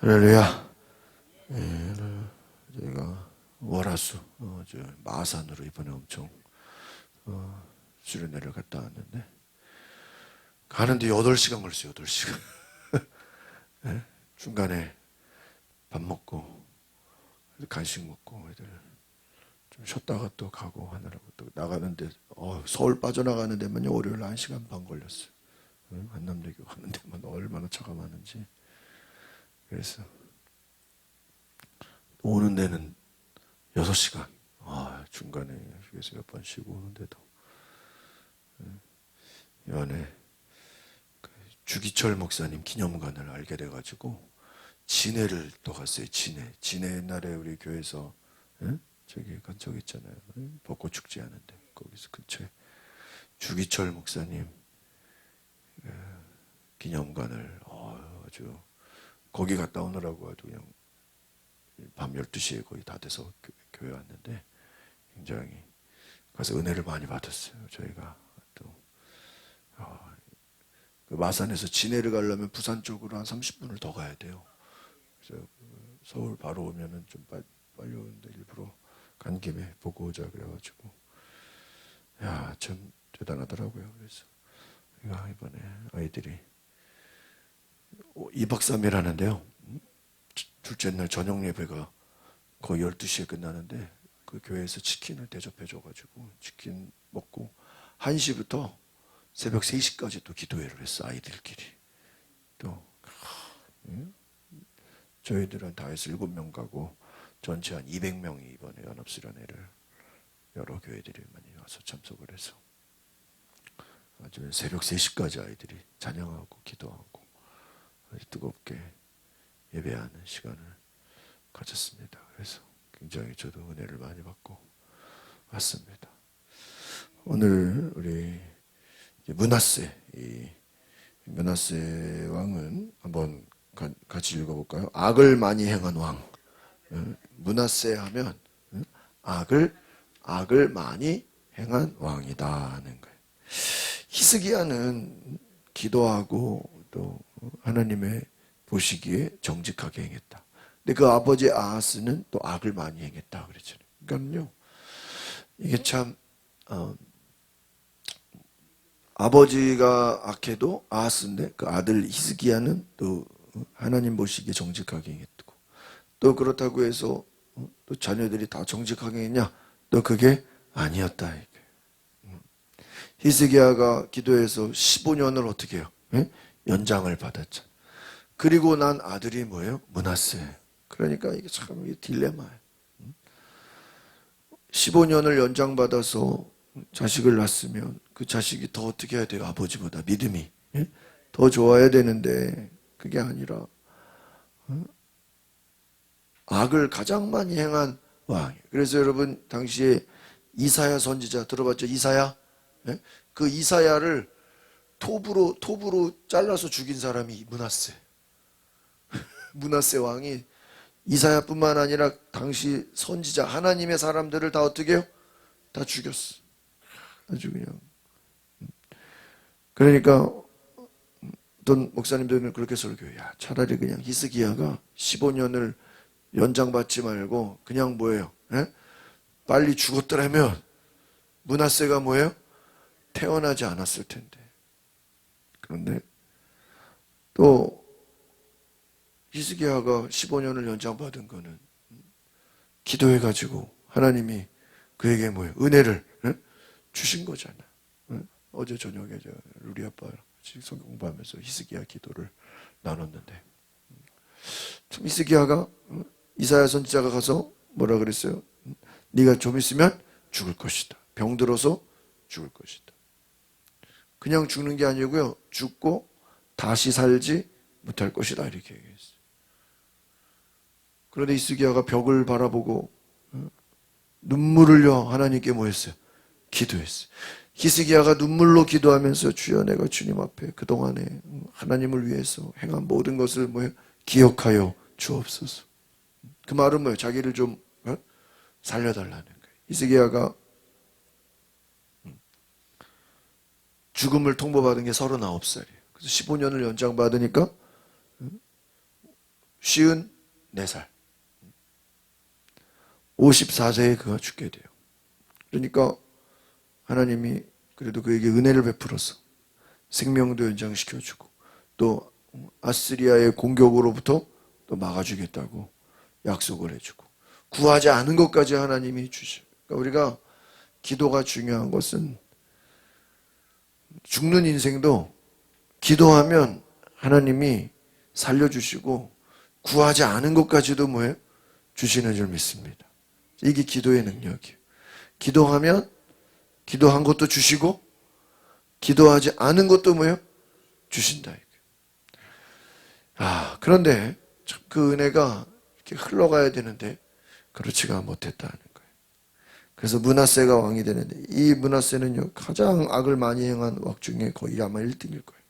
할렐루야. 저희가 월화수 저 마산으로 이번에 엄청 수련회를 갔다 왔는데 가는데 8시간 걸렸어요. 8시간. 네? 중간에 밥 먹고 간식 먹고 애들 좀 쉬었다가 또 가고 하느라고 또 나가는데 서울 빠져나가는 데만요 월요일 1시간 반 걸렸어요. 한남대교 가는 데만 얼마나 차가 많은지. 그래서 오는 데는 6시간. 중간에 휴게소 몇 번 쉬고 오는데도. 연에 주기철 목사님 기념관을 알게 돼가지고 진해를 또 갔어요. 진해 옛날에 우리 교회에서 저기 간 적 있잖아요. 벚꽃 축제 하는데 거기서 근처에 주기철 목사님 기념관을 아주 거기 갔다 오느라고 아주 그냥 밤 12시에 거의 다 돼서 교회 왔는데 굉장히 가서 은혜를 많이 받았어요. 저희가 또 그 마산에서 진해를 가려면 부산 쪽으로 한 30분을 더 가야 돼요. 그래서 서울 바로 오면은 좀 빨리 오는데 일부러 간 김에 보고 오자 그래가지고 참 대단하더라고요. 그래서 우리가 이번에 아이들이 2박 3일 하는데요. 둘째 날 저녁 예배가 거의 12시에 끝나는데 그 교회에서 치킨을 대접해 줘가지고 치킨 먹고 1시부터 새벽 3시까지 또 기도회를 했어. 아이들끼리. 또 저희들은 다 해서 7명 가고 전체 한 200명이 이번에 연합수련회를 여러 교회들이 많이 와서 참석을 해서 아주 새벽 3시까지 아이들이 찬양하고 기도하고 아주 뜨겁게 예배하는 시간을 가졌습니다. 그래서 굉장히 저도 은혜를 많이 받고 왔습니다. 오늘 우리 므낫세, 이 므낫세 왕은 한번 같이 읽어볼까요? 악을 많이 행한 왕. 므낫세 하면 악을 많이 행한 왕이다 하는 거예요. 히스기야는 기도하고 또 하나님의 보시기에 정직하게 행했다. 근데 그 아버지 아하스는 또 악을 많이 행했다 그랬잖아요. 그러니까요, 이게 참 아버지가 악해도 아하스인데 그 아들 히스기야는 또 하나님 보시기에 정직하게 행했고, 또 그렇다고 해서 또 자녀들이 다 정직하게 했냐? 또 그게 아니었다. 히스기야가 기도해서 15년을 어떻게 해요? 연장을 받았죠. 그리고 난 아들이 뭐예요? 므낫세. 그러니까 이게 참 딜레마예요. 15년을 연장받아서 자식을 낳았으면 그 자식이 더 어떻게 해야 돼요? 아버지보다 믿음이 더 좋아야 되는데 그게 아니라 악을 가장 많이 행한 왕. 그래서 여러분 당시에 이사야 선지자 들어봤죠? 이사야? 그 이사야를 톱으로 잘라서 죽인 사람이 므낫세. 므낫세 왕이 이사야뿐만 아니라 당시 선지자 하나님의 사람들을 다 어떻게 해요? 다 죽였어. 아주 그냥. 그러니까 어떤 목사님들은 그렇게 설교해요. 차라리 그냥 히스기야가 15년을 연장받지 말고 그냥 뭐예요? 빨리 죽었더라면 므낫세가 뭐예요? 태어나지 않았을 텐데. 그런데 또 히스기야가 15년을 연장받은 거는 기도해가지고 하나님이 그에게 뭐예요? 은혜를 주신 거잖아. 어제 저녁에 우리 아빠랑 성경 공부하면서 히스기야 기도를 나눴는데 참 히스기야가 이사야 선지자가 가서 뭐라 그랬어요? 네가 좀 있으면 죽을 것이다. 병들어서 죽을 것이다. 그냥 죽는 게 아니고요. 죽고 다시 살지 못할 것이다. 이렇게 얘기했어요. 그런데 히스기야가 벽을 바라보고 눈물을 흘려 하나님께 뭐 했어요? 기도했어요. 히스기야가 눈물로 기도하면서 주여 내가 주님 앞에 그동안에 하나님을 위해서 행한 모든 것을 뭐예요? 기억하여 주옵소서. 그 말은 뭐예요? 자기를 좀 살려달라는 거예요. 히스기야가 죽음을 통보받은 게 39살이에요. 그래서 15년을 연장받으니까 54살. 54세에 그가 죽게 돼요. 그러니까 하나님이 그래도 그에게 은혜를 베풀어서 생명도 연장시켜주고 또 아스리아의 공격으로부터 또 막아주겠다고 약속을 해주고 구하지 않은 것까지 하나님이 주셔. 그러니까 우리가 기도가 중요한 것은 죽는 인생도 기도하면 하나님이 살려주시고 구하지 않은 것까지도 뭐예요? 주시는 줄 믿습니다. 이게 기도의 능력이에요. 기도하면 기도한 것도 주시고 기도하지 않은 것도 뭐예요? 주신다. 그런데 그 은혜가 이렇게 흘러가야 되는데 그렇지가 못했다는 거예요. 그래서 므낫세가 왕이 되는데 이 므낫세는요 가장 악을 많이 행한 왕 중에 거의 아마 1등일 거예요.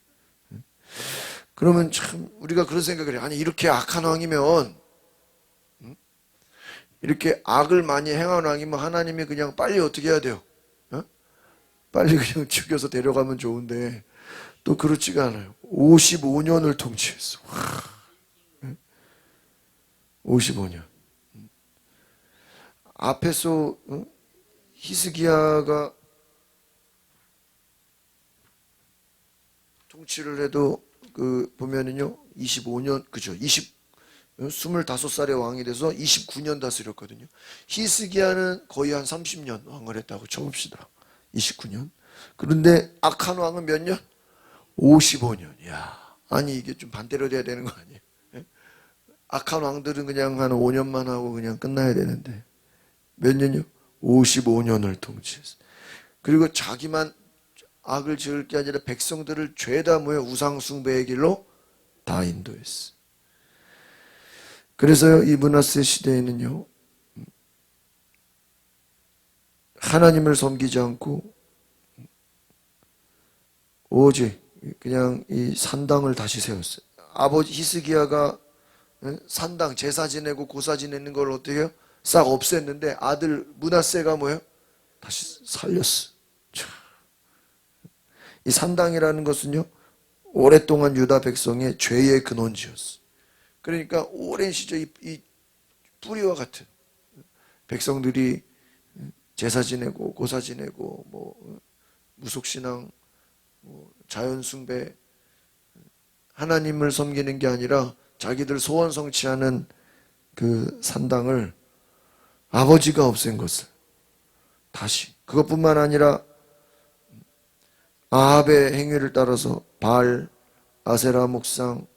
그러면 참 우리가 그런 생각을 해요. 아니 이렇게 악한 왕이면 이렇게 악을 많이 행한 왕이면 하나님이 그냥 빨리 어떻게 해야 돼요? 빨리 그냥 죽여서 데려가면 좋은데 또 그렇지가 않아요. 55년을 통치했어. 55년. 앞에서 히스기야가 통치를 해도 그 보면은요 25년 그죠? 25살의 왕이 돼서 29년 다스렸거든요. 히스기야는 거의 한 30년 왕을 했다고 쳐봅시다. 29년. 그런데 악한 왕은 몇 년? 55년. 야, 아니 이게 좀 반대로 돼야 되는 거 아니에요? 악한 왕들은 그냥 한 5년만 하고 그냥 끝나야 되는데 몇 년이요? 55년을 통치했어. 그리고 자기만 악을 지을 게 아니라 백성들을 죄다 모여 우상 숭배의 길로 다 인도했어. 그래서 이 므낫세 시대에는요 하나님을 섬기지 않고 오직 그냥 이 산당을 다시 세웠어요. 아버지 히스기야가 산당 제사 지내고 고사 지내는 걸 어떻게 해요? 싹 없앴는데 아들 므낫세가 뭐예요? 다시 살렸어. 이 산당이라는 것은요 오랫동안 유다 백성의 죄의 근원지였어. 그러니까 오랜 시절 이 뿌리와 같은 백성들이 제사 지내고 고사 지내고 뭐 무속신앙 뭐 자연숭배 하나님을 섬기는 게 아니라 자기들 소원 성취하는 그 산당을 아버지가 없앤 것을 다시 그것뿐만 아니라 아합의 행위를 따라서 바알, 아세라 목상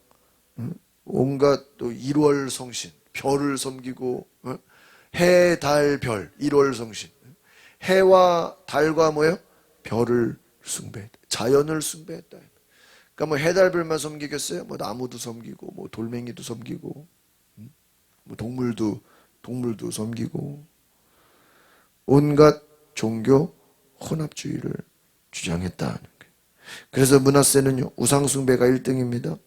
온갖 또 일월 성신 별을 섬기고 해, 달, 별 일월 성신 해와 달과 뭐예요? 별을 숭배했다. 자연을 숭배했다. 그러니까 뭐 해, 달, 별만 섬기겠어요? 뭐 나무도 섬기고 뭐 돌멩이도 섬기고 뭐 동물도 섬기고 온갖 종교 혼합주의를 주장했다는 거예요. 그래서 므낫세는요 우상 숭배가 1등입니다.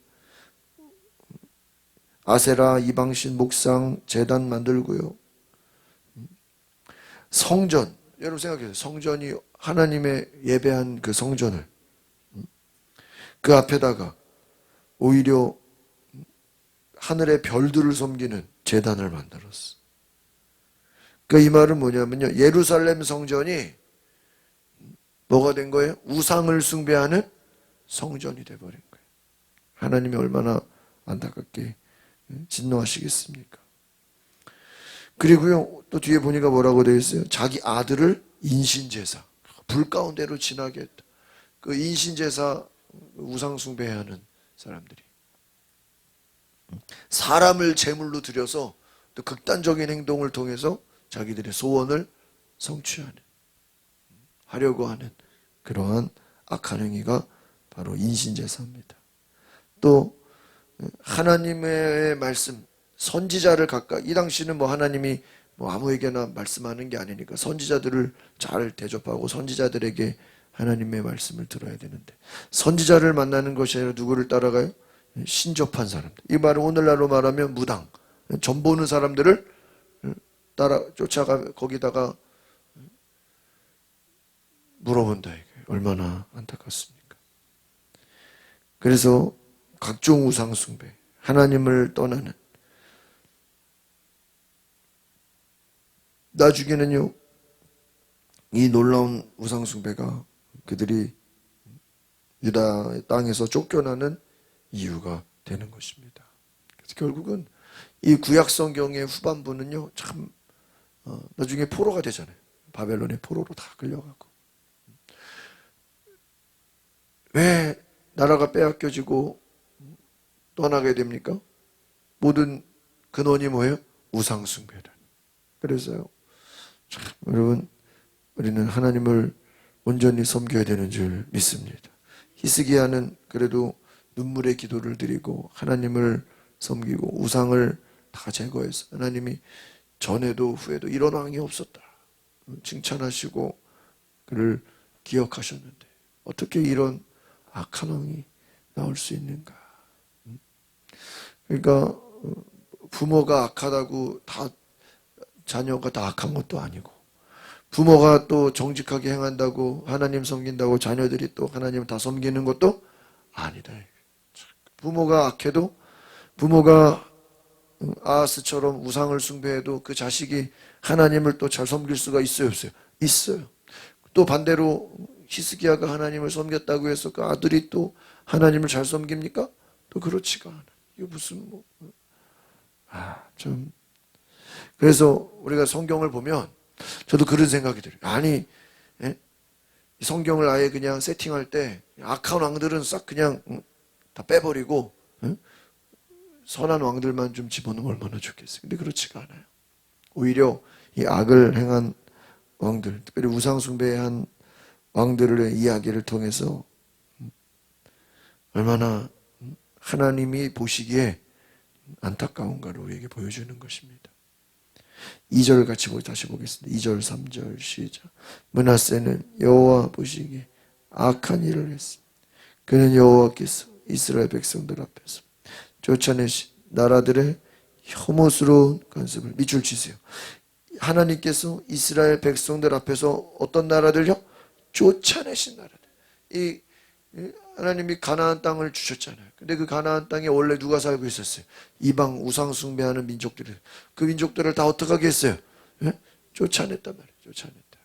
아세라, 이방신, 목상, 제단 만들고요. 성전, 여러분 생각해보세요. 성전이 하나님의 예배한 그 성전을 그 앞에다가 오히려 하늘의 별들을 섬기는 제단을 만들었어. 그러니까 이 말은 뭐냐면요. 예루살렘 성전이 뭐가 된 거예요? 우상을 숭배하는 성전이 돼버린 거예요. 하나님이 얼마나 안타깝게 진노하시겠습니까? 그리고요 또 뒤에 보니까 뭐라고 되어 있어요? 자기 아들을 인신제사 불 가운데로 지나게 했다. 그 인신제사 우상 숭배하는 사람들이 사람을 제물로 들여서 또 극단적인 행동을 통해서 자기들의 소원을 성취하는 하려고 하는 그러한 악한 행위가 바로 인신제사입니다. 또 하나님의 말씀 선지자를 각각 이 당시는 뭐 하나님이 뭐 아무에게나 말씀하는 게 아니니까 선지자들을 잘 대접하고 선지자들에게 하나님의 말씀을 들어야 되는데 선지자를 만나는 것이 아니라 누구를 따라가요? 신접한 사람들. 이 말은 오늘날로 말하면 무당 점 보는 사람들을 따라 쫓아가 거기다가 물어본다. 얼마나 안타깝습니까? 그래서 각종 우상 숭배 하나님을 떠나는 나중에는요, 이 놀라운 우상숭배가 그들이 유다 땅에서 쫓겨나는 이유가 되는 것입니다. 그래서 결국은 이 구약 성경의 후반부는요, 참 나중에 포로가 되잖아요. 바벨론의 포로로 다 끌려가고. 왜 나라가 빼앗겨지고 떠나게 됩니까? 모든 근원이 뭐예요? 우상숭배다. 그래서요, 참 여러분, 우리는 하나님을 온전히 섬겨야 되는 줄 믿습니다. 히스기야는 그래도 눈물의 기도를 드리고 하나님을 섬기고 우상을 다 제거해서 하나님이 전에도 후에도 이런 왕이 없었다 칭찬하시고 그를 기억하셨는데 어떻게 이런 악한 왕이 나올 수 있는가? 그러니까 부모가 악하다고 다 자녀가 다 악한 것도 아니고, 부모가 또 정직하게 행한다고 하나님 섬긴다고 자녀들이 또 하나님 다 섬기는 것도 아니다. 부모가 악해도, 부모가 아하스처럼 우상을 숭배해도 그 자식이 하나님을 또 잘 섬길 수가 있어요, 없어요? 있어요. 또 반대로 히스기야가 하나님을 섬겼다고 해서 그 아들이 또 하나님을 잘 섬깁니까? 또 그렇지가 않아요. 이거 무슨 좀. 그래서 우리가 성경을 보면 저도 그런 생각이 들어요. 아니, 예? 성경을 아예 그냥 세팅할 때 악한 왕들은 싹 그냥 다 빼버리고 선한 왕들만 좀 집어넣으면 얼마나 좋겠어요. 근데 그렇지가 않아요. 오히려 이 악을 행한 왕들, 특별히 우상숭배한 왕들의 이야기를 통해서 얼마나 하나님이 보시기에 안타까운가를 우리에게 보여주는 것입니다. 2절 같이 다시 보겠습니다. 2절 3절 시작. 므낫세는 여호와 보시기에 악한 일을 했습니다. 그는 여호와께서 이스라엘 백성들 앞에서 쫓아내신 나라들의 혐오스러운 간섭을 밑줄 치세요. 하나님께서 이스라엘 백성들 앞에서 어떤 나라들요? 쫓아내신 나라들. 이 하나님이 가나안 땅을 주셨잖아요. 근데 그 가나안 땅에 원래 누가 살고 있었어요? 이방 우상 숭배하는 민족들이. 그 민족들을 다 어떻게 하게 했어요? 예? 쫓아냈단 말이에요. 쫓아냈다.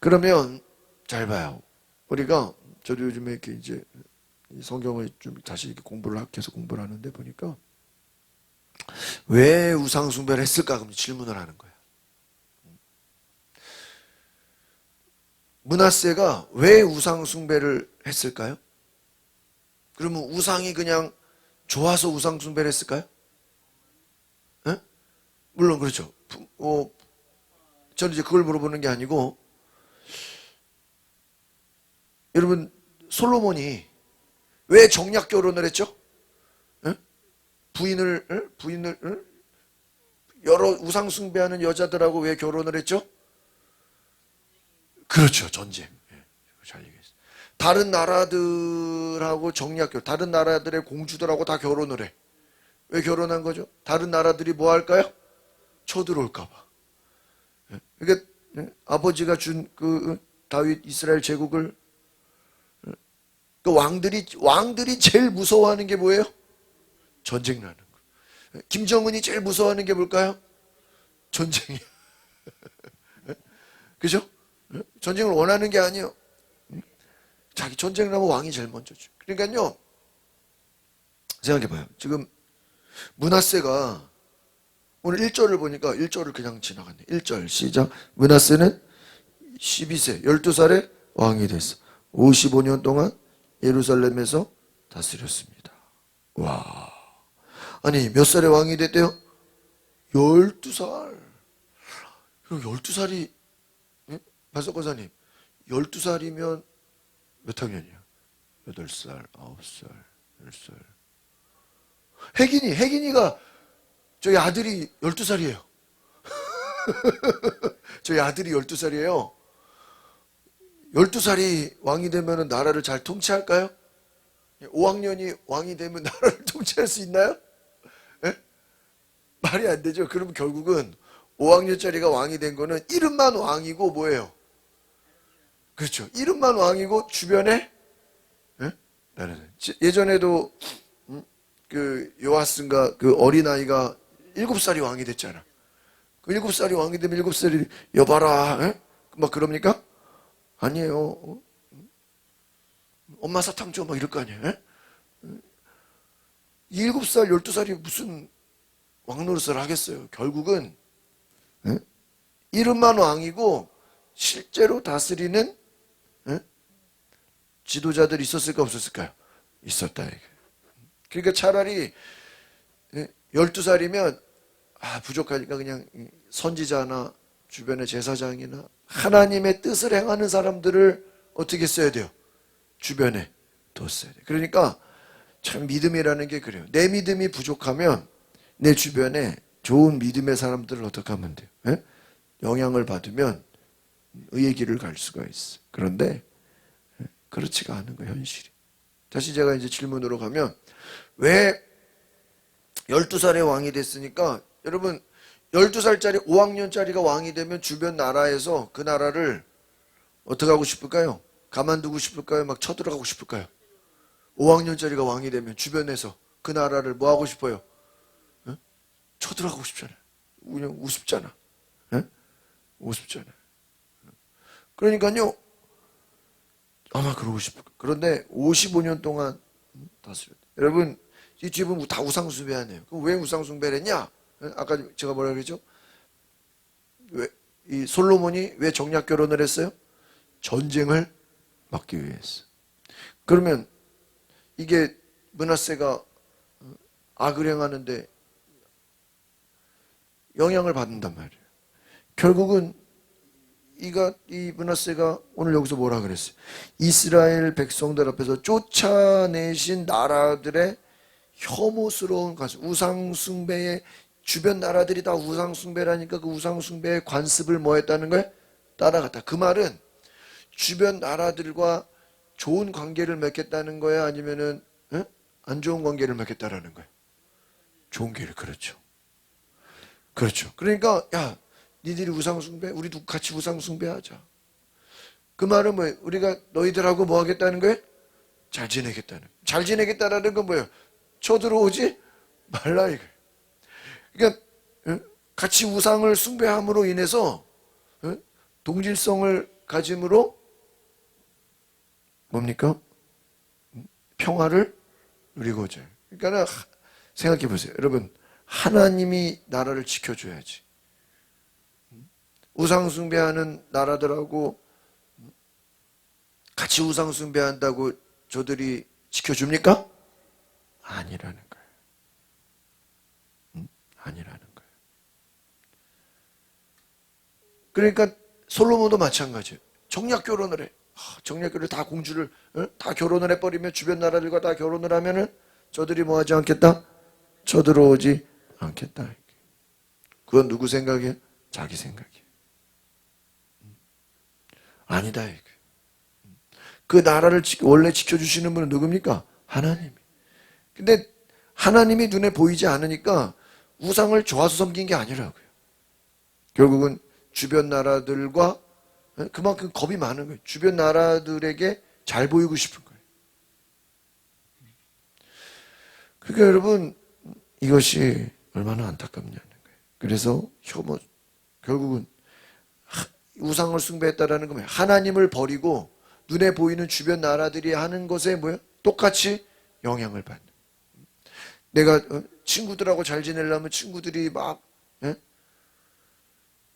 그러면 잘 봐요. 우리가 저도 요즘에 이렇게 이제 성경을 좀 다시 이렇게 계속 공부를 하는데 보니까 왜 우상 숭배를 했을까? 그럼 질문을 하는 거예요. 므낫세가 왜 우상 숭배를 했을까요? 그러면 우상이 그냥 좋아서 우상 숭배를 했을까요? 에? 물론 그렇죠. 저는 이제 그걸 물어보는 게 아니고, 여러분 솔로몬이 왜 정략 결혼을 했죠? 에? 부인을 여러 우상 숭배하는 여자들하고 왜 결혼을 했죠? 그렇죠. 전쟁. 잘 얘기했어요. 다른 나라들하고 정략결, 다른 나라들의 공주들하고 다 결혼을 해. 왜 결혼한 거죠? 다른 나라들이 뭐 할까요? 쳐들어올까봐. 그러니까 아버지가 준 그 다윗 이스라엘 제국을 그 왕들이 제일 무서워하는 게 뭐예요? 전쟁 나는 거. 김정은이 제일 무서워하는 게 뭘까요? 전쟁이야. 그죠? 전쟁을 원하는 게 아니에요. 자기 전쟁을 하면 왕이 제일 먼저죠. 그러니까요, 생각해봐요. 지금 므낫세가 오늘 1절을 보니까 1절을 그냥 지나갔네. 1절 시작. 므낫세는 12세 12살에 왕이 됐어. 55년 동안 예루살렘에서 다스렸습니다. 와, 아니 몇 살에 왕이 됐대요? 12살. 12살이 박사과사님 12살이면 몇 학년이야? 8살, 9살, 10살. 혜긴이가 저희 아들이 12살이에요. 저희 아들이 12살이에요. 12살이 왕이 되면 나라를 잘 통치할까요? 5학년이 왕이 되면 나라를 통치할 수 있나요? 에? 말이 안 되죠. 그러면 결국은 5학년짜리가 왕이 된 거는 이름만 왕이고 뭐예요? 그렇죠. 이름만 왕이고 주변에 예전에도 그 요아스인가 그 어린아이가 7살이 왕이 됐잖아. 그 7살이 왕이 되면 7살이 여봐라 에? 막 그럽니까? 아니에요. 엄마 사탕 줘 막 이럴 거 아니에요. 에? 7살 12살이 무슨 왕노릇을 하겠어요. 결국은 에? 이름만 왕이고 실제로 다스리는 에? 지도자들이 있었을까 없었을까요? 있었다. 그러니까 차라리 12살이면 부족하니까 그냥 선지자나 주변의 제사장이나 하나님의 뜻을 행하는 사람들을 어떻게 써야 돼요? 주변에 뒀어야 돼요. 그러니까 참 믿음이라는 게 그래요. 내 믿음이 부족하면 내 주변에 좋은 믿음의 사람들을 어떻게 하면 돼요? 예? 영향을 받으면 의의 길을 갈 수가 있어. 그런데 그렇지가 않은 거예요, 현실이. 다시 제가 이제 질문으로 가면 왜 12살에 왕이 됐으니까 여러분 12살짜리 5학년짜리가 왕이 되면 주변 나라에서 그 나라를 어떻게 하고 싶을까요? 가만두고 싶을까요? 막 쳐들어가고 싶을까요? 5학년짜리가 왕이 되면 주변에서 그 나라를 뭐 하고 싶어요? 어? 쳐들어가고 싶잖아요. 그냥 우습잖아. 어? 우습잖아요. 그러니까요. 아마 그러고 싶을 거예요. 그런데 55년 동안 다스렸어요. 여러분 이 집은 다 우상숭배하네요. 그럼 왜 우상숭배를 했냐? 아까 제가 뭐라 그랬죠? 왜, 이 솔로몬이 왜 정략 결혼을 했어요? 전쟁을 막기 위해서. 그러면 이게 므낫세가 악을 행하는데 영향을 받는단 말이에요. 결국은 이 므낫세가 오늘 여기서 뭐라 그랬어요? 이스라엘 백성들 앞에서 쫓아내신 나라들의 혐오스러운 가슴, 우상숭배의 주변 나라들이 다 우상숭배라니까 그 우상숭배의 관습을 뭐 했다는 거예요? 따라갔다. 그 말은 주변 나라들과 좋은 관계를 맺겠다는 거야? 아니면은 안 좋은 관계를 맺겠다라는 거예요? 좋은 관계를. 그렇죠. 그렇죠. 그러니까 야 니들이 우상숭배? 우리도 같이 우상숭배하자. 그 말은 뭐예요? 우리가 너희들하고 뭐 하겠다는 거예요? 잘 지내겠다는. 잘 지내겠다라는 건 뭐예요? 쳐들어오지 말라 이거예요. 그러니까 같이 우상을 숭배함으로 인해서 동질성을 가짐으로 뭡니까? 평화를 누리고자. 그러니까 생각해 보세요. 여러분 하나님이 나라를 지켜줘야지. 우상숭배하는 나라들하고 같이 우상숭배한다고 저들이 지켜줍니까? 아니라는 거예요. 아니라는 거예요. 그러니까 솔로몬도 마찬가지예요. 정략 결혼을 해. 정략 결혼 다 공주를 다 결혼을 해버리면 주변 나라들과 다 결혼을 하면은 저들이 뭐 하지 않겠다? 쳐들어오지 않겠다. 그건 누구 생각이에요? 자기 생각이에요. 아니다. 그 나라를 원래 지켜주시는 분은 누굽니까? 하나님. 근데 하나님이 눈에 보이지 않으니까 우상을 좋아서 섬긴 게 아니라고요. 결국은 주변 나라들과 그만큼 겁이 많은 거예요. 주변 나라들에게 잘 보이고 싶은 거예요. 그러니까 여러분 이것이 얼마나 안타깝냐는 거예요. 그래서 혐오 결국은 우상을 숭배했다라는 건 뭐예요? 하나님을 버리고 눈에 보이는 주변 나라들이 하는 것에 뭐예요? 똑같이 영향을 받는. 내가 친구들하고 잘 지내려면 친구들이 막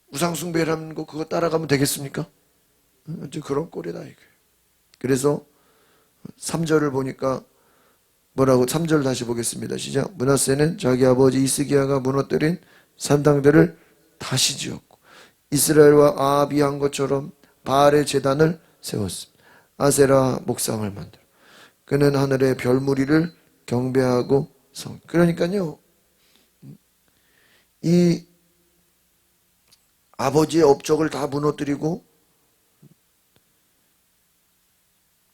우상숭배라는 거 그거 따라가면 되겠습니까? 이제 그런 꼴이다 이게. 그래서 3절을 보니까 뭐라고 3절 다시 보겠습니다. 시작. 므낫세는 자기 아버지 이스기야가 무너뜨린 산당들을 다시 지었고 이스라엘과 아합이 한 것처럼 바알의 제단을 세웠습니다. 아세라 목상을 만들어 그는 하늘의 별무리를 경배하고 성. 그러니까요. 이 아버지의 업적을 다 무너뜨리고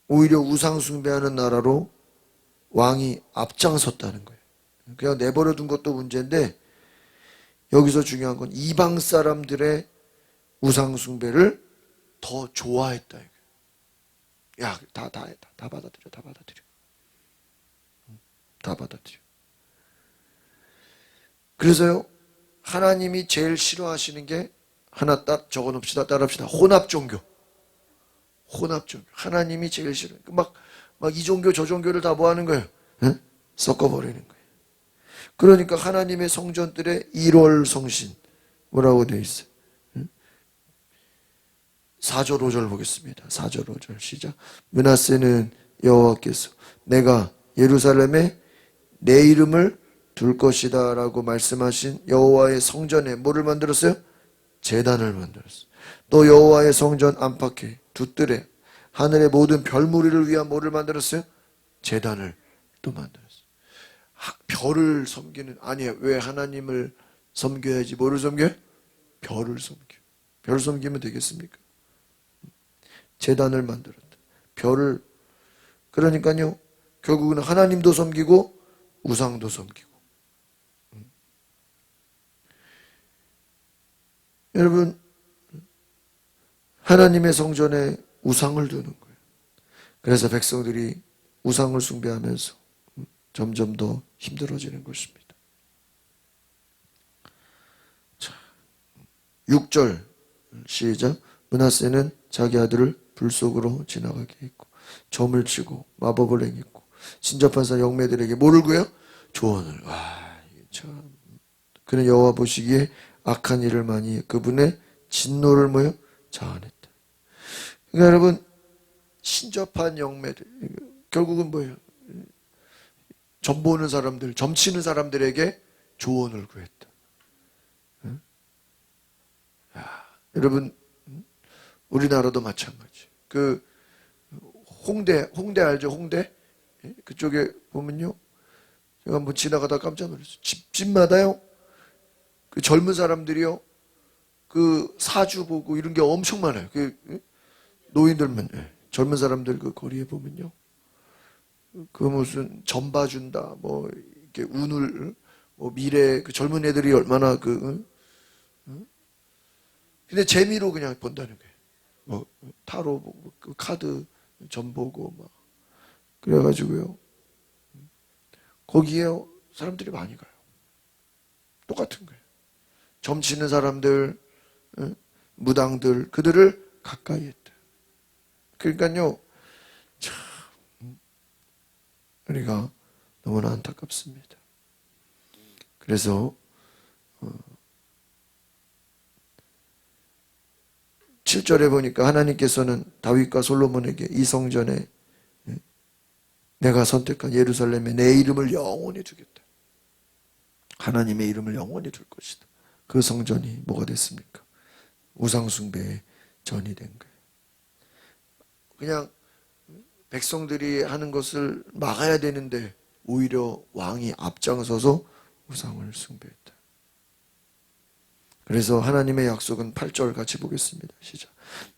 오히려 우상 숭배하는 나라로 왕이 앞장섰다는 거예요. 그냥 내버려 둔 것도 문제인데 여기서 중요한 건 이방 사람들의 우상 숭배를 더 좋아했다. 야, 다 받아들여. 다 받아들여. 그래서요, 하나님이 제일 싫어하시는 게 하나 적어놓읍시다. 따라합시다. 혼합 종교. 혼합 종교. 하나님이 제일 싫어. 막 이 종교 저 종교를 다 뭐 하는 거예요? 응? 섞어버리는 거예요. 그러니까 하나님의 성전들의 1월 성신 뭐라고 되어 있어요? 4절 5절 보겠습니다. 4절 5절 시작. 므낫세는 여호와께서 내가 예루살렘에 내 이름을 둘 것이다 라고 말씀하신 여호와의 성전에 뭐를 만들었어요? 제단을 만들었어요. 또 여호와의 성전 안팎에 두 뜰에 하늘의 모든 별무리를 위한 뭐를 만들었어요? 제단을 또 만들었어요. 별을 섬기는, 아니에요. 왜 하나님을 섬겨야지? 뭐를 섬겨요? 별을 섬겨. 별 섬기면 되겠습니까? 제단을 만들었다. 별을, 그러니까요, 결국은 하나님도 섬기고 우상도 섬기고. 여러분, 하나님의 성전에 우상을 두는 거예요. 그래서 백성들이 우상을 숭배하면서 점점 더 힘들어지는 것입니다. 자, 6절 시작. 므낫세는 자기 아들을 불 속으로 지나가게 했고 점을 치고 마법을 행했고 신접한 사 영매들에게 뭐를 구해요? 조언을. 와, 참. 그는 여호와 보시기에 악한 일을 많이 해 그분의 진노를 뭐요? 자아냈다. 그러니까 여러분, 신접한 영매들 결국은 뭐예요? 점 보는 사람들, 점 치는 사람들에게 조언을 구했다. 응? 여러분, 우리나라도 마찬가지. 그 홍대 알죠? 홍대? 그쪽에 보면요, 제가 한번 지나가다 깜짝 놀랐어요. 집마다요, 그 젊은 사람들이요, 그 사주 보고 이런 게 엄청 많아요. 그 노인들만, 젊은 사람들 그 거리에 보면요, 그 무슨 점 봐준다, 뭐 이렇게 운을, 뭐 미래, 그 젊은 애들이 얼마나 근데 재미로 그냥 본다는 거예요. 뭐 타로 보고 그 카드 점 보고 막 그래가지고요, 거기에 사람들이 많이 가요. 똑같은 거예요. 점 치는 사람들, 무당들, 그들을 가까이 했다. 그러니까요, 참 우리가 너무나 안타깝습니다. 그래서 7절에 보니까 하나님께서는 다윗과 솔로몬에게 이 성전에 내가 선택한 예루살렘에 내 이름을 영원히 두겠다. 하나님의 이름을 영원히 둘 것이다. 그 성전이 뭐가 됐습니까? 우상숭배의 전이 된 거예요. 그냥 백성들이 하는 것을 막아야 되는데 오히려 왕이 앞장서서 우상을 숭배했다. 그래서 하나님의 약속은 8절 같이 보겠습니다. 시작.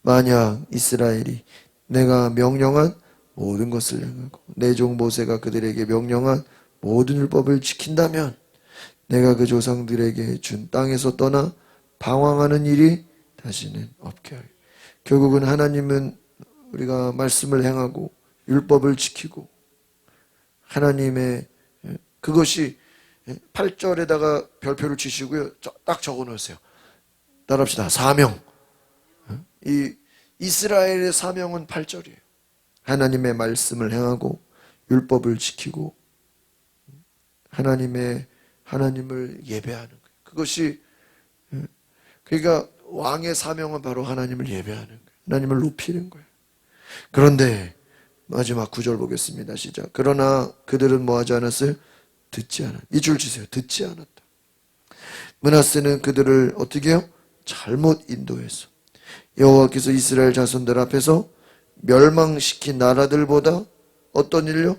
만약 이스라엘이 내가 명령한 모든 것을 행하고 내 종 모세가 그들에게 명령한 모든 율법을 지킨다면 내가 그 조상들에게 준 땅에서 떠나 방황하는 일이 다시는 없게 하리. 결국은 하나님은 우리가 말씀을 행하고 율법을 지키고 하나님의 그것이 8절에다가 별표를 치시고요. 딱 적어 놓으세요. 따라합시다. 사명. 이 이스라엘의 사명은 8절이에요. 하나님의 말씀을 행하고 율법을 지키고 하나님을 예배하는 거예요. 그것이, 그러니까 왕의 사명은 바로 하나님을 예배하는 거예요. 하나님을 높이는 거예요. 그런데 마지막 9절 보겠습니다. 시작. 그러나 그들은 뭐 하지 않았어요? 듣지 않았다. 이 줄 치세요. 듣지 않았다. 므낫세는 그들을 어떻게 해요? 잘못 인도해서 여호와께서 이스라엘 자손들 앞에서 멸망시킨 나라들보다 어떤 일요?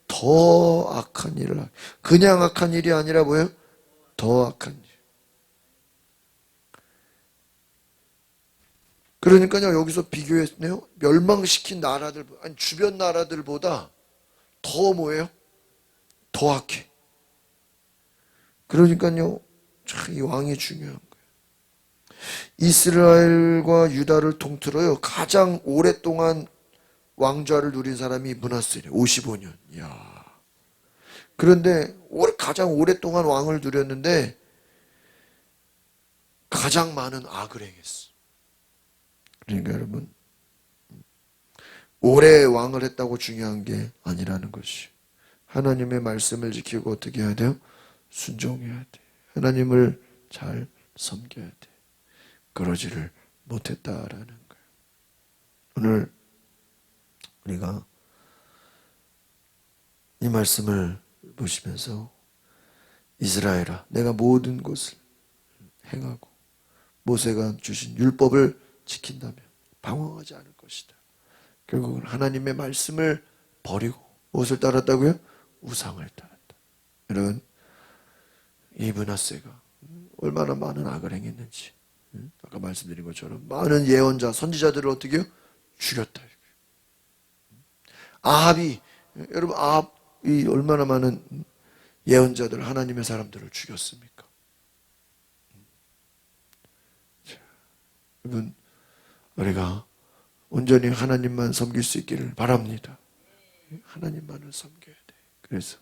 더 악한 일을 하고, 그냥 악한 일이 아니라 뭐예요? 더 악한 일. 그러니까요, 여기서 비교했네요. 멸망시킨 나라들, 아니 주변 나라들보다 더 뭐예요? 더 악해. 그러니까요, 참 이 왕이 중요한 거예요. 이스라엘과 유다를 통틀어요 가장 오랫동안 왕좌를 누린 사람이 므낫세예요. 55년. 이야. 그런데 가장 오랫동안 왕을 누렸는데 가장 많은 악을 행했어. 그러니까 여러분, 오래 왕을 했다고 중요한 게 아니라는 것이, 하나님의 말씀을 지키고 어떻게 해야 돼요? 순종해야 돼. 하나님을 잘 섬겨야 돼. 그러지를 못했다라는 거예요. 오늘 우리가 이 말씀을 보시면서, 이스라엘아, 내가 모든 것을 행하고 모세가 주신 율법을 지킨다면 방황하지 않을 것이다. 결국은 하나님의 말씀을 버리고 무엇을 따랐다고요? 우상을 따랐다. 여러분, 이 므낫세가 얼마나 많은 악을 행했는지, 아까 말씀드린 것처럼 많은 예언자, 선지자들을 어떻게 해요? 죽였다. 아합이, 여러분, 아합이 얼마나 많은 예언자들, 하나님의 사람들을 죽였습니까? 자, 여러분, 우리가 온전히 하나님만 섬길 수 있기를 바랍니다. 하나님만을 섬겨야 돼. 그래서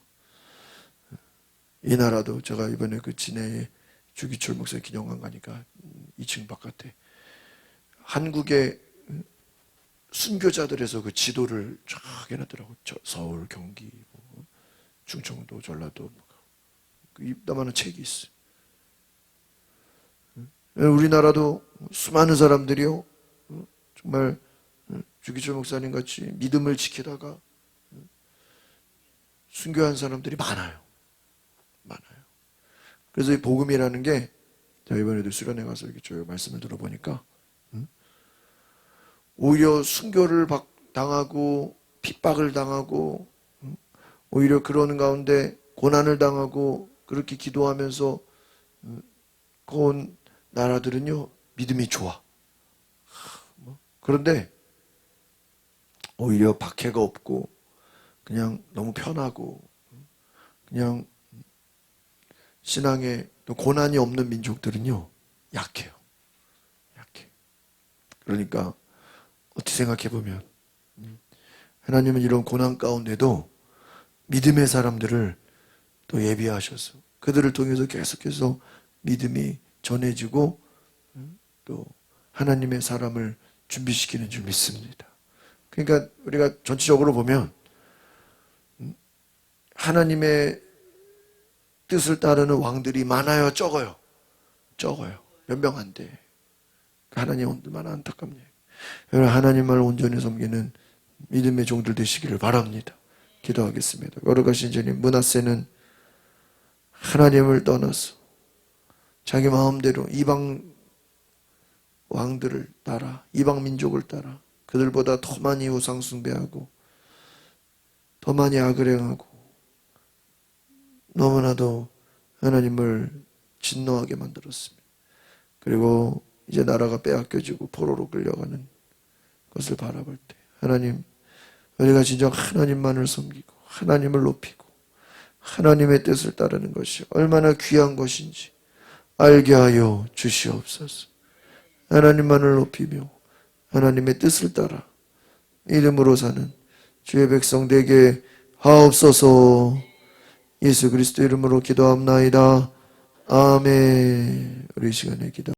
이 나라도, 제가 이번에 그 진해에 주기철 목사 기념관 가니까 2층 바깥에 한국의 순교자들에서 그 지도를 쫙 해놨더라고. 서울, 경기, 충청도, 전라도, 이따만한 책이 있어. 우리나라도 수많은 사람들이요, 정말 주기철 목사님 같이 믿음을 지키다가 순교한 사람들이 많아요. 많아요. 그래서 이 복음이라는 게, 제가 이번에도 수련회 가서 이렇게 쭉 말씀을 들어보니까, 오히려 순교를 당하고 핍박을 당하고, 오히려 그러는 가운데 고난을 당하고 그렇게 기도하면서 그 나라들은요, 믿음이 좋아. 그런데 오히려 박해가 없고 그냥 너무 편하고 그냥 신앙에 고난이 없는 민족들은요, 약해요. 약해. 그러니까 어떻게 생각해 보면, 하나님은 이런 고난 가운데도 믿음의 사람들을 또 예비하셔서 그들을 통해서 계속해서 믿음이 전해지고 또 하나님의 사람을 준비시키는 줄 믿습니다. 그러니까 우리가 전체적으로 보면 하나님의 뜻을 따르는 왕들이 많아요, 적어요? 적어요. 몇 명 안 돼. 하나님 얼마나 안타깝냐. 여러분, 하나님을 온전히 섬기는 믿음의 종들 되시기를 바랍니다. 기도하겠습니다. 거룩하신 주님, 므낫세는 하나님을 떠나서 자기 마음대로 이방 왕들을 따라, 이방 민족을 따라 그들보다 더 많이 우상 숭배하고 더 많이 악을 행하고 너무나도 하나님을 진노하게 만들었습니다. 그리고 이제 나라가 빼앗겨지고 포로로 끌려가는 것을 바라볼 때, 하나님, 우리가 진정 하나님만을 섬기고 하나님을 높이고 하나님의 뜻을 따르는 것이 얼마나 귀한 것인지 알게 하여 주시옵소서. 하나님만을 높이며 하나님의 뜻을 따라 믿음으로 사는 주의 백성 되게 하옵소서. 예수 그리스도 이름으로 기도합나이다. 아멘. 우리 시간에 기도